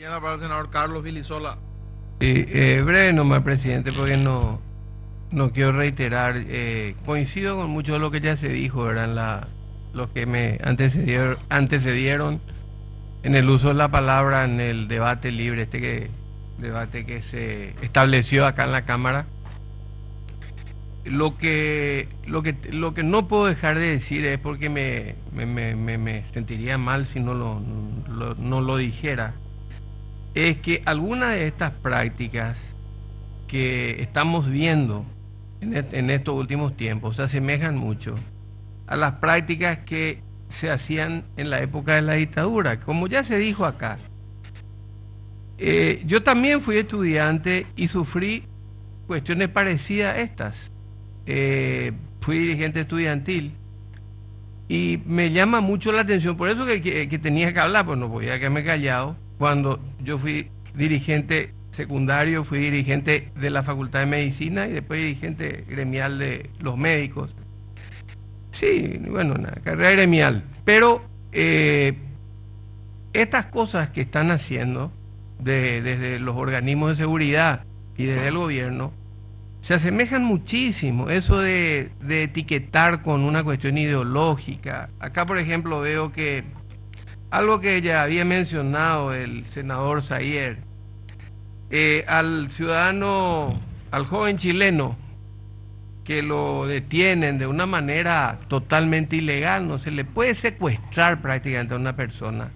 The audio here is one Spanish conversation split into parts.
Tiene para el senador Carlos Vilisola. Sí, breve nomás, presidente, porque no quiero reiterar. Coincido con mucho de lo que ya se dijo, ¿verdad? Los que me antecedieron en el uso de la palabra en el debate libre, debate que se estableció acá en la Cámara. Lo que no puedo dejar de decir es porque me sentiría mal si no lo dijera, es que algunas de estas prácticas que estamos viendo en estos últimos tiempos se asemejan mucho a las prácticas que se hacían en la época de la dictadura. Como ya se dijo acá, yo también fui estudiante y sufrí cuestiones parecidas a estas. Fui dirigente estudiantil y me llama mucho la atención, por eso que tenía que hablar, pues no podía quedarme callado. Cuando yo fui dirigente secundario, fui dirigente de la Facultad de Medicina y después dirigente gremial de los médicos. Sí, bueno, una carrera gremial. Pero estas cosas que están haciendo desde los organismos de seguridad y desde el gobierno se asemejan muchísimo. Eso de etiquetar con una cuestión ideológica. Acá, por ejemplo, veo que algo que ya había mencionado el senador Zayer, al ciudadano, al joven chileno que lo detienen de una manera totalmente ilegal, no se le puede secuestrar prácticamente a una persona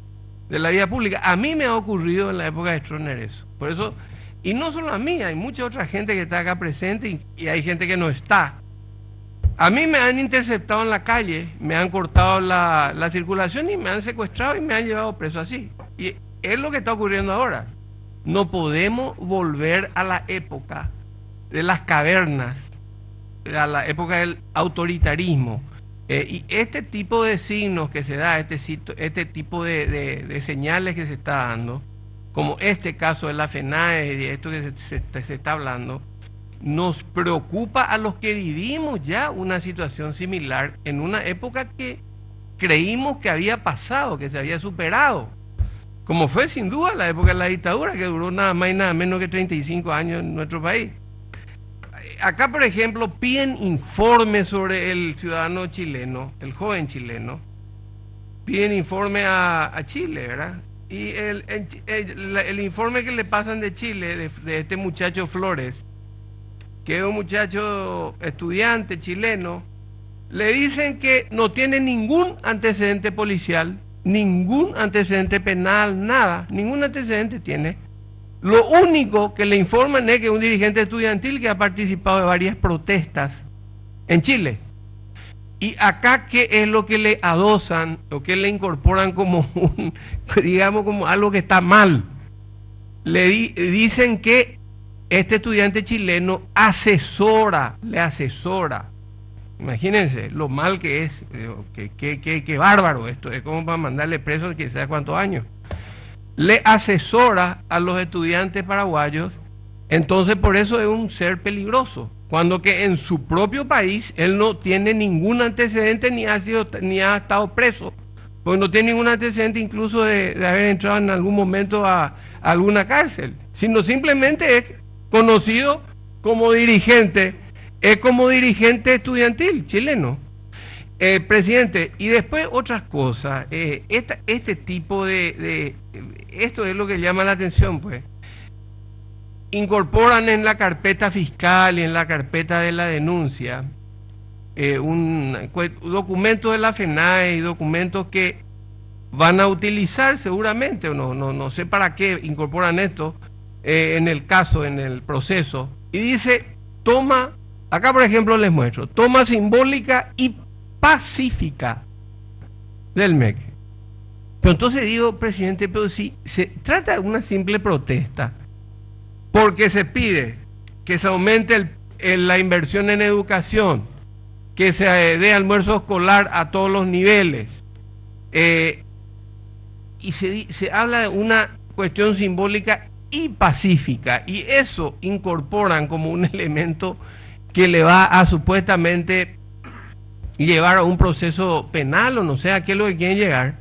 de la vida pública. A mí me ha ocurrido en la época de Stroessner eso. Por eso, y no solo a mí, hay mucha otra gente que está acá presente y hay gente que no está. A mí me han interceptado en la calle, me han cortado la circulación y me han secuestrado y me han llevado preso así. Y es lo que está ocurriendo ahora. No podemos volver a la época de las cavernas, a la época del autoritarismo. Y este tipo de signos que se da, este tipo de señales que se está dando, como este caso de la FENAE y de esto que se está hablando, nos preocupa a los que vivimos ya una situación similar en una época que creímos que había pasado, que se había superado, como fue sin duda la época de la dictadura, que duró nada más y nada menos que 35 años en nuestro país. Acá, por ejemplo, piden informes sobre el ciudadano chileno, el joven chileno, piden informe a Chile, ¿verdad? Y el informe que le pasan de Chile, de este muchacho Flores, que es un muchacho estudiante chileno, le dicen que no tiene ningún antecedente policial, ningún antecedente penal, nada, ningún antecedente tiene. Lo único que le informan es que es un dirigente estudiantil que ha participado de varias protestas en Chile. Y acá, ¿qué es lo que le adosan o que le incorporan como digamos, como algo que está mal? Dicen que este estudiante chileno le asesora. Imagínense lo mal que es, que bárbaro esto, es como para mandarle preso que sea cuántos años. Le asesora a los estudiantes paraguayos, entonces por eso es un ser peligroso, cuando que en su propio país él no tiene ningún antecedente ni ha estado preso, porque no tiene ningún antecedente incluso de haber entrado en algún momento a alguna cárcel, sino simplemente es conocido como dirigente, es como dirigente estudiantil chileno. Presidente, y después otras cosas, este tipo esto es lo que llama la atención, pues. Incorporan en la carpeta fiscal y en la carpeta de la denuncia documentos de la FENAE y documentos que van a utilizar seguramente, no sé para qué incorporan esto en el caso, en el proceso, y dice, toma, acá por ejemplo les muestro, toma simbólica y pacífica del MEC. Pero entonces digo, presidente, pero si se trata de una simple protesta, porque se pide que se aumente la inversión en educación, que se dé almuerzo escolar a todos los niveles, y se habla de una cuestión simbólica y pacífica, y eso incorporan como un elemento que le va a supuestamente llevar a un proceso penal o no sé a qué es lo que quieren llegar.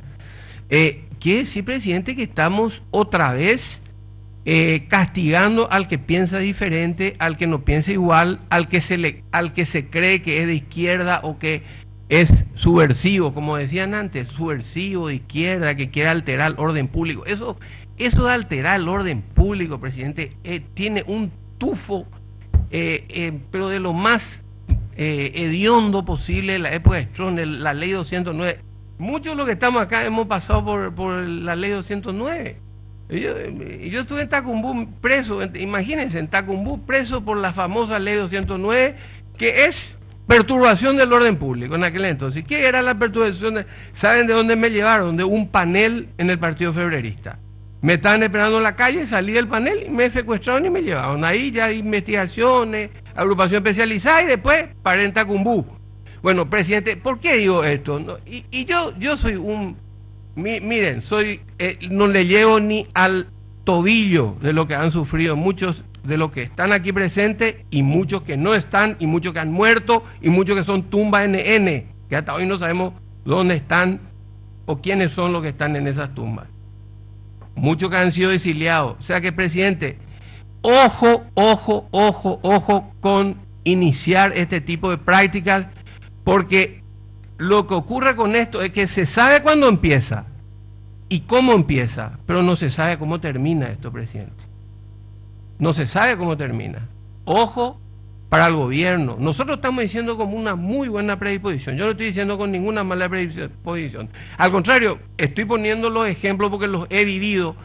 quiere decir, presidente, que estamos otra vez castigando al que piensa diferente, al que no piensa igual, al que se cree que es de izquierda o que es subversivo, como decían antes, subversivo de izquierda, que quiere alterar el orden público. Eso de alterar el orden público, presidente, tiene un tufo, pero de lo más hediondo posible en la época de Stroessner, la ley 209. Muchos de los que estamos acá hemos pasado por la ley 209. Yo estuve en Tacumbú preso, imagínense, en Tacumbú preso por la famosa ley 209, que es perturbación del orden público en aquel entonces. ¿Qué era la perturbación? ¿Saben de dónde me llevaron? De un panel en el Partido Febrerista. Me estaban esperando en la calle, salí del panel y me secuestraron y me llevaron. Ahí ya investigaciones, agrupación especializada y después paré en Tacumbú. Bueno, presidente, ¿por qué digo esto? No, y yo soy miren, no le llevo ni al tobillo de lo que han sufrido muchos de los que están aquí presentes y muchos que no están y muchos que han muerto y muchos que son tumba NN, que hasta hoy no sabemos dónde están o quiénes son los que están en esas tumbas. Muchos que han sido exiliados. O sea que, presidente, ojo con iniciar este tipo de prácticas, porque lo que ocurre con esto es que se sabe cuándo empieza y cómo empieza, pero no se sabe cómo termina esto, presidente. No se sabe cómo termina. Ojo para el gobierno. Nosotros estamos diciendo como una muy buena predisposición. Yo no estoy diciendo con ninguna mala predisposición. Al contrario, estoy poniendo los ejemplos porque los he vivido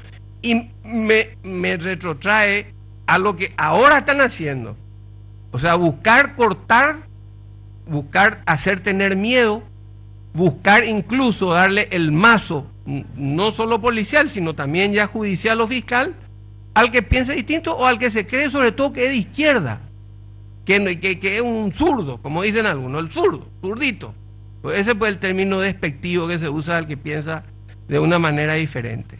y me retrotrae a lo que ahora están haciendo. O sea, buscar cortar, buscar hacer tener miedo, buscar incluso darle el mazo, no solo policial, sino también ya judicial o fiscal, al que piensa distinto o al que se cree sobre todo que es de izquierda, que es un zurdo, como dicen algunos, el zurdo, zurdito. Pues ese fue el término despectivo que se usa al que piensa de una manera diferente.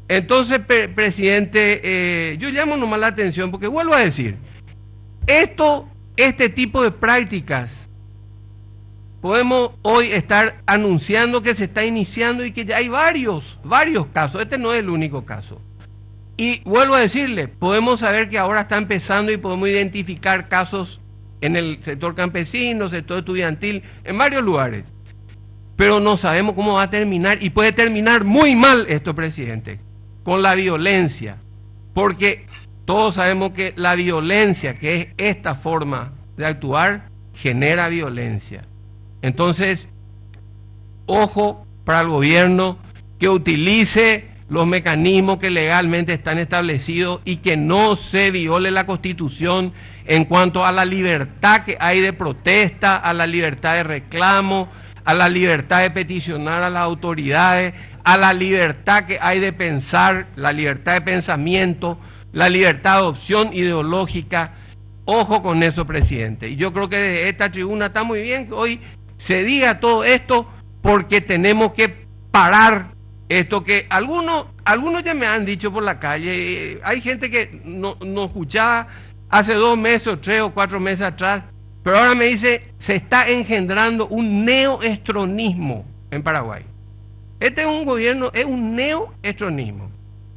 Entonces, presidente, yo llamo nomás la atención porque vuelvo a decir, este tipo de prácticas, podemos hoy estar anunciando que se está iniciando y que ya hay varios casos, este no es el único caso. Y vuelvo a decirle, podemos saber que ahora está empezando y podemos identificar casos en el sector campesino, sector estudiantil, en varios lugares. Pero no sabemos cómo va a terminar y puede terminar muy mal esto, presidente, con la violencia. Porque todos sabemos que la violencia, que es esta forma de actuar, genera violencia. Entonces, ojo para el gobierno que utilice los mecanismos que legalmente están establecidos y que no se viole la Constitución en cuanto a la libertad que hay de protesta, a la libertad de reclamo, a la libertad de peticionar a las autoridades, a la libertad que hay de pensar, la libertad de pensamiento, la libertad de opción ideológica. Ojo con eso, presidente. Y yo creo que desde esta tribuna está muy bien que hoy se diga todo esto, porque tenemos que parar esto que algunos ya me han dicho por la calle. Hay gente que no escuchaba hace 2 meses o 3 o 4 meses atrás, pero ahora me dice, se está engendrando un neoestronismo en Paraguay. Este es un gobierno, es un neoestronismo.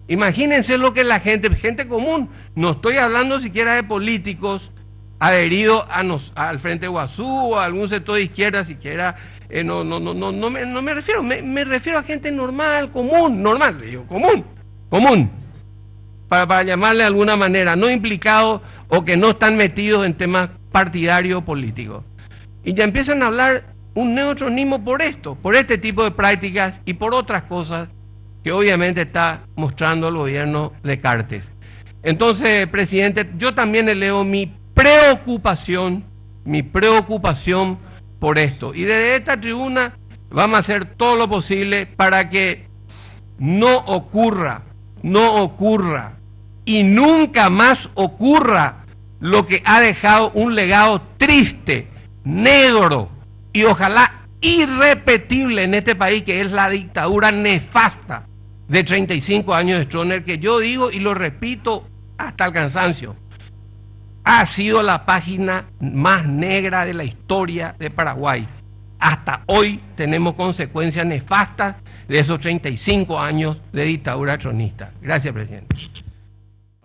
Imagínense lo que la gente común, no estoy hablando siquiera de políticos adheridos al Frente Guazú o a algún sector de izquierda siquiera. No me refiero, me refiero a gente normal, común, para llamarle de alguna manera, no implicados o que no están metidos en temas partidarios o políticos. Y ya empiezan a hablar un neoestronismo por esto, por este tipo de prácticas y por otras cosas que obviamente está mostrando el gobierno de Cartes. Entonces, presidente, yo también le leo mi preocupación por esto. Y desde esta tribuna vamos a hacer todo lo posible para que no ocurra y nunca más ocurra lo que ha dejado un legado triste, negro y ojalá irrepetible en este país, que es la dictadura nefasta de 35 años de Stroessner, que yo digo y lo repito hasta el cansancio, ha sido la página más negra de la historia de Paraguay. hasta hoy tenemos consecuencias nefastas de esos 35 años de dictadura tronista. Gracias, presidente.